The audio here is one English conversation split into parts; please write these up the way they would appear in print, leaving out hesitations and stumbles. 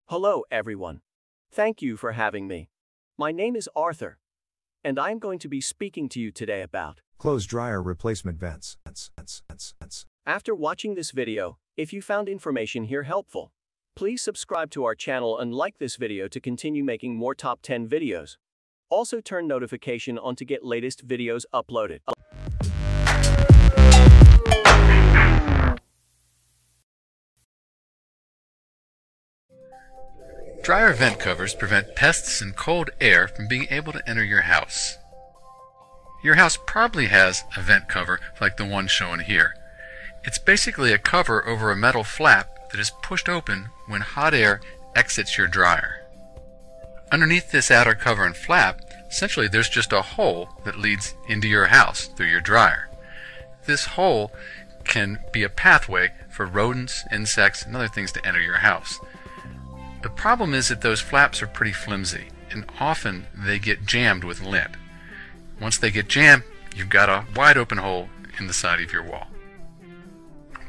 Hello everyone. Thank you for having me. My name is Arthur, and I'm going to be speaking to you today about closed dryer replacement vents. After watching this video, if you found information here helpful, please subscribe to our channel and like this video to continue making more top 10 videos. Also turn notification on to get latest videos uploaded. Dryer vent covers prevent pests and cold air from being able to enter your house. Your house probably has a vent cover like the one shown here. It's basically a cover over a metal flap that is pushed open when hot air exits your dryer. Underneath this outer cover and flap, essentially there's just a hole that leads into your house through your dryer. This hole can be a pathway for rodents, insects, and other things to enter your house. The problem is that those flaps are pretty flimsy, and often they get jammed with lint. Once they get jammed, you've got a wide open hole in the side of your wall.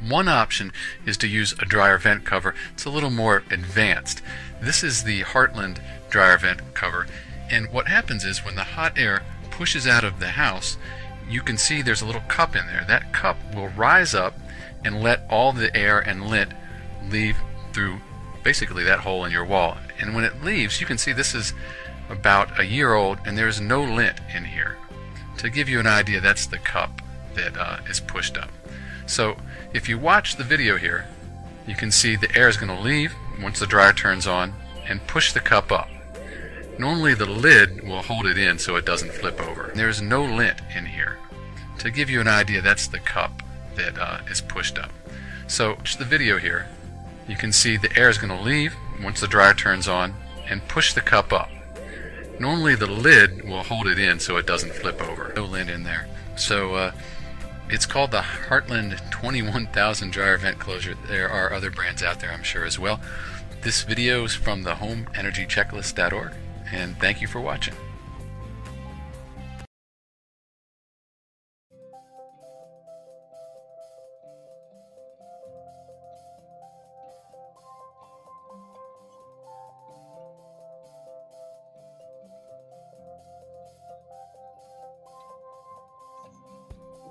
One option is to use a dryer vent cover. It's a little more advanced. This is the Heartland dryer vent cover, and what happens is when the hot air pushes out of the house, you can see there's a little cup in there. That cup will rise up and let all the air and lint leave through basically that hole in your wall. And when it leaves, you can see this is about a year old and there's no lint in here. To give you an idea, that's the cup that is pushed up. So if you watch the video here, you can see the air is going to leave once the dryer turns on and push the cup up. Normally the lid will hold it in so it doesn't flip over. There's no lint in here. To give you an idea, that's the cup that is pushed up. So watch the video here. You can see the air is going to leave once the dryer turns on and push the cup up. Normally the lid will hold it in so it doesn't flip over. No lint in there. So it's called the Heartland 21,000 dryer vent closure. There are other brands out there, I'm sure, as well. This video is from the homeenergychecklist.org, and thank you for watching.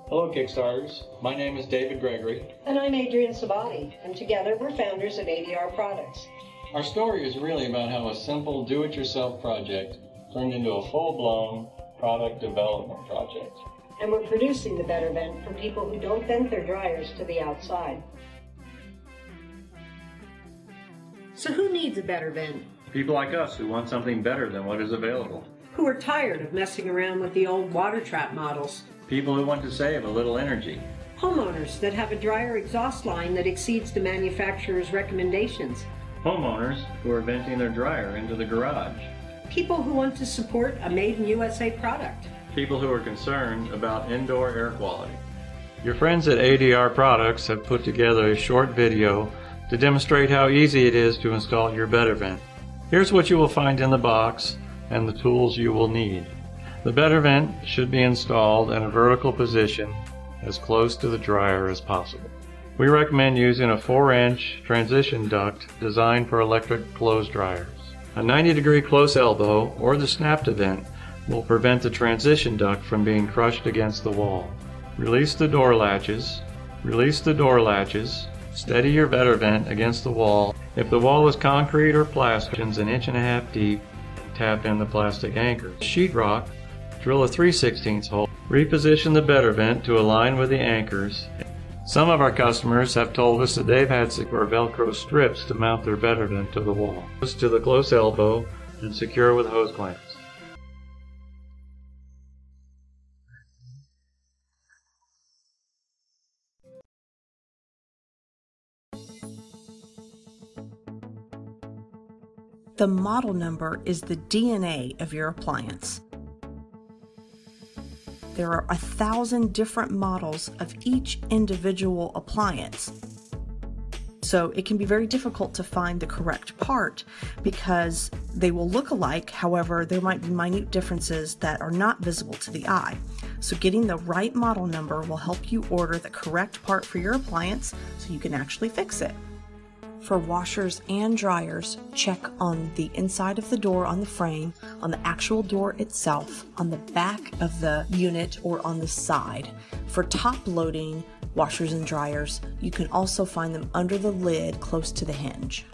Hello Kickstarters, my name is David Gregory. And I'm Adrienne Sabati, and together we're founders of ADR Products. Our story is really about how a simple do-it-yourself project turned into a full-blown product development project. And we're producing the BetterVent for people who don't vent their dryers to the outside. So who needs a BetterVent? People like us who want something better than what is available. Who are tired of messing around with the old water trap models. People who want to save a little energy. Homeowners that have a dryer exhaust line that exceeds the manufacturer's recommendations. Homeowners who are venting their dryer into the garage. People who want to support a made-in-USA product. People who are concerned about indoor air quality. Your friends at ADR Products have put together a short video to demonstrate how easy it is to install your BetterVent. Here's what you will find in the box and the tools you will need. The BetterVent should be installed in a vertical position as close to the dryer as possible. We recommend using a 4-inch transition duct designed for electric clothes dryers. A 90-degree close elbow or the snap-to-vent will prevent the transition duct from being crushed against the wall. Release the door latches. Steady your BetterVent against the wall. If the wall is concrete or plastic, it's 1.5 inches deep, tap in the plastic anchor. Sheetrock. Drill a 3/16 hole. Reposition the BetterVent to align with the anchors. Some of our customers have told us that they've had or Velcro strips to mount their BetterVent to the wall. Close to the close elbow and secure with hose clamps. The model number is the DNA of your appliance. There are 1,000 different models of each individual appliance. So it can be very difficult to find the correct part because they will look alike, however, there might be minute differences that are not visible to the eye. So getting the right model number will help you order the correct part for your appliance so you can actually fix it. For washers and dryers, check on the inside of the door on the frame, on the actual door itself, on the back of the unit, or on the side. For top-loading washers and dryers, you can also find them under the lid close to the hinge.